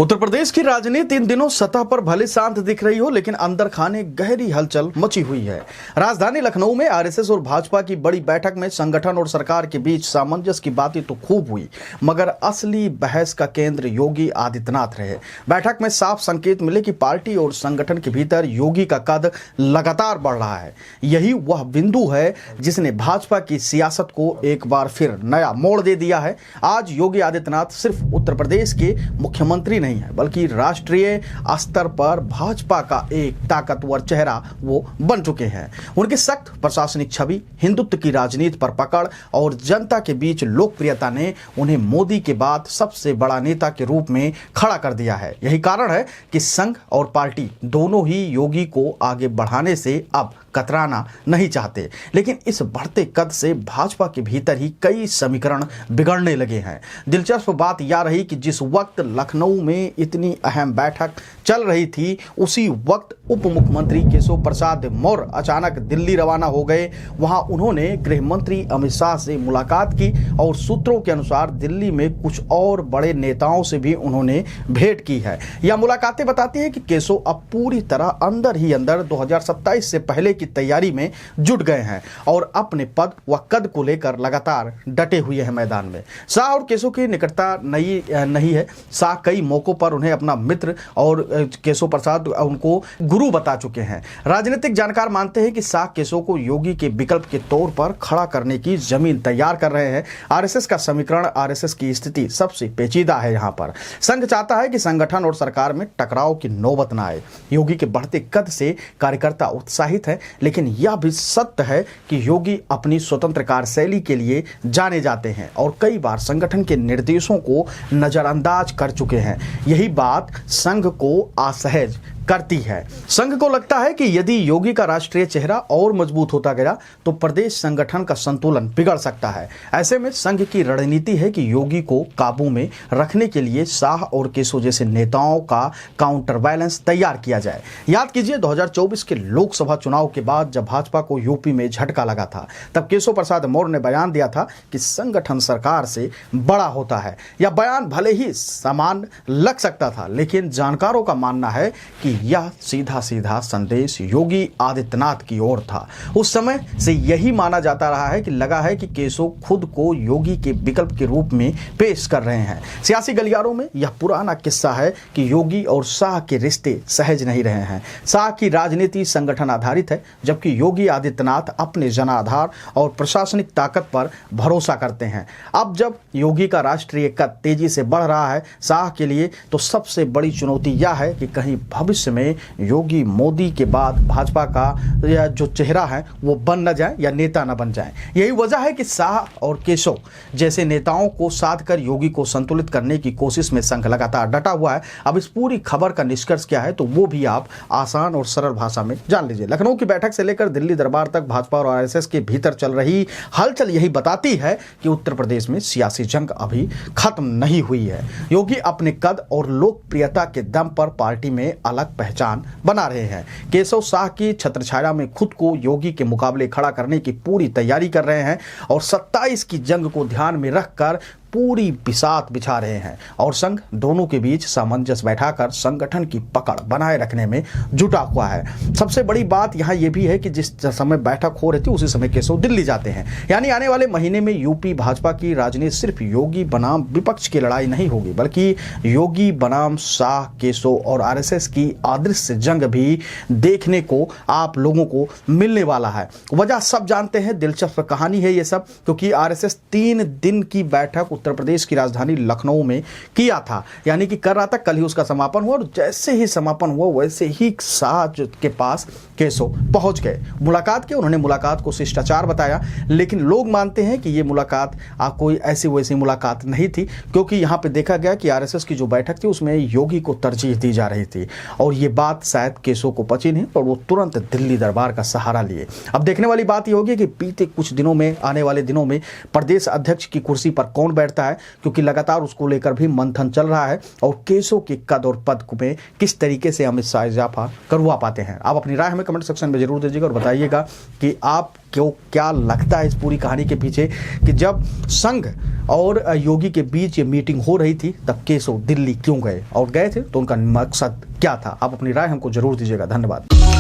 उत्तर प्रदेश की राजनीति इन दिनों सतह पर भले शांत दिख रही हो, लेकिन अंदर खाने गहरी हलचल मची हुई है। राजधानी लखनऊ में आरएसएस और भाजपा की बड़ी बैठक में संगठन और सरकार के बीच सामंजस्य की बातें तो खूब हुई, मगर असली बहस का केंद्र योगी आदित्यनाथ रहे। बैठक में साफ संकेत मिले कि पार्टी और संगठन के भीतर योगी का कद लगातार बढ़ रहा है। यही वह बिंदु है जिसने भाजपा की सियासत को एक बार फिर नया मोड़ दे दिया है। आज योगी आदित्यनाथ सिर्फ उत्तर प्रदेश के मुख्यमंत्री नहीं है, बल्कि राष्ट्रीय स्तर पर भाजपा का एक ताकतवर चेहरा वो बन चुके हैं। उनकी सख्त प्रशासनिक छवि, हिंदुत्व की राजनीति पर पकड़ और जनता के बीच लोकप्रियता ने उन्हें मोदी के बाद सबसे बड़ा नेता के रूप में खड़ा कर दिया है। यही कारण है कि संघ और पार्टी दोनों ही योगी को आगे बढ़ाने से अब कतराना नहीं चाहते, लेकिन इस बढ़ते कद से भाजपा के भीतर ही कई समीकरण बिगड़ने लगे हैं। दिलचस्प बात यह रही कि जिस वक्त लखनऊ में इतनी अहम बैठक चल रही थी, उसी वक्त उप मुख्यमंत्री केशव प्रसाद मौर्य अचानक दिल्ली रवाना हो गए। वहां उन्होंने गृह मंत्री अमित शाह से मुलाकात की और सूत्रों के अनुसार दिल्ली में कुछ और बड़े नेताओं से भी उन्होंने भेंट की है। यह मुलाकातें बताती हैं कि केशव अब पूरी तरह अंदर ही अंदर 2027 से पहले की तैयारी में जुट गए हैं और अपने पद व कद को लेकर लगातार डटे हुए हैं मैदान में। शाह और केशव की निकटता नहीं है। शाह कई मौकों पर उन्हें अपना मित्र और केशव प्रसाद उनको गुरु बता चुके हैं। राजनीतिक जानकार मानते हैं कि शाह केशव को योगी के विकल्प के तौर पर खड़ा करने की जमीन तैयार कर रहे हैं। आरएसएस का समीकरण, आरएसएस की स्थिति सबसे पेचीदा है। यहां पर संघ चाहता है कि संगठन और सरकार में टकराव की नौबत न आए। योगी के बढ़ते कद से कार्यकर्ता उत्साहित है, लेकिन यह भी सत्य है कि योगी अपनी स्वतंत्र कार्यशैली के लिए जाने जाते हैं और कई बार संगठन के निर्देशों को नजरअंदाज कर चुके हैं। यही बात संघ को असहज करती है। संघ को लगता है कि यदि योगी का राष्ट्रीय चेहरा और मजबूत होता गया तो प्रदेश संगठन का संतुलन बिगड़ सकता है। ऐसे में संघ की रणनीति है कि योगी को काबू में रखने के लिए शाह और केशव जैसे नेताओं का काउंटर बैलेंस तैयार किया जाए। याद कीजिए 2024 के लोकसभा चुनाव के बाद जब भाजपा को यूपी में झटका लगा था, तब केशव प्रसाद मौर्य ने बयान दिया था कि संगठन सरकार से बड़ा होता है। यह बयान भले ही समान लग सकता था, लेकिन जानकारों का मानना है कि यह सीधा सीधा संदेश योगी आदित्यनाथ की ओर था। उस समय से यही माना जाता रहा है कि लगा है कि केशव खुद को योगी के विकल्प के रूप में पेश कर रहे हैं। सियासी गलियारों में यह पुराना किस्सा है कि योगी और शाह के रिश्ते सहज नहीं रहे हैं। शाह की राजनीति संगठन आधारित है, जबकि योगी आदित्यनाथ अपने जनाधार और प्रशासनिक ताकत पर भरोसा करते हैं। अब जब योगी का राष्ट्रीय कद तेजी से बढ़ रहा है शाह के लिए, तो सबसे बड़ी चुनौती यह है कि कहीं भविष्य में योगी मोदी के बाद भाजपा का जो चेहरा है वो बन न जाए या नेता न बन जाए। यही वजह है कि शाह और केशव जैसे नेताओं को साध कर योगी को संतुलित करने की कोशिश में संघ लगातार डटा हुआ है। अब इस पूरी खबर का निष्कर्ष क्या है, तो वो भी आप आसान और सरल भाषा में जान लीजिए। लखनऊ की बैठक से लेकर दिल्ली दरबार तक भाजपा और आरएसएस के भीतर चल रही हलचल यही बताती है कि उत्तर प्रदेश में सियासी जंग अभी खत्म नहीं हुई है। योगी अपने कद और लोकप्रियता के दम पर पार्टी में अलग पहचान बना रहे हैं। केशव शाह की छत्रछाया में खुद को योगी के मुकाबले खड़ा करने की पूरी तैयारी कर रहे हैं और 27 की जंग को ध्यान में रखकर पूरी बिसात बिछा रहे हैं और संघ दोनों के बीच सामंजस्य बैठाकर संगठन की पकड़ बनाए रखने में जुटा हुआ है। सबसे बड़ी बात यहां यह भी है कि जिस समय बैठक हो रही थी उसी समय केशव दिल्ली जाते हैं। यानी आने वाले महीने में यूपी भाजपा की राजनीति सिर्फ योगी बनाम विपक्ष की लड़ाई नहीं होगी, बल्कि योगी बनाम शाह, केशव और आरएसएस की अदृश्य जंग भी देखने को आप लोगों को मिलने वाला है। वजह सब जानते हैं, दिलचस्प कहानी है ये सब, क्योंकि आरएसएस 3 दिन की बैठक उत्तर प्रदेश की राजधानी लखनऊ में किया था। यानी कि कर रहा था, कल ही उसका समापन हुआ और जैसे ही समापन हुआ वैसे ही शाह के पास केशव पहुंच गए। मुलाकात की, उन्होंने मुलाकात को शिष्टाचार बताया, लेकिन लोग मानते हैं कि यह मुलाकात कोई ऐसी वैसी मुलाकात नहीं थी, क्योंकि यहां पे देखा गया कि आरएसएस की जो बैठक थी उसमें योगी को तरजीह दी जा रही थी और ये बात शायद केशव को पची नहीं और वो तुरंत दिल्ली दरबार का सहारा लिए। अब देखने वाली बात यह होगी कि बीते कुछ दिनों में, आने वाले दिनों में प्रदेश अध्यक्ष की कुर्सी पर कौन बैठ बैठता है, क्योंकि लगातार उसको लेकर भी मंथन चल रहा है और केसों के कद और पद में किस तरीके से अमित शाह इजाफा करवा पाते हैं। आप अपनी राय हमें कमेंट सेक्शन में जरूर दीजिएगा और बताइएगा कि आपको क्या लगता है इस पूरी कहानी के पीछे, कि जब संघ और योगी के बीच ये मीटिंग हो रही थी तब केशव दिल्ली क्यों गए, और गए थे तो उनका मकसद क्या था। आप अपनी राय हमको जरूर दीजिएगा। धन्यवाद।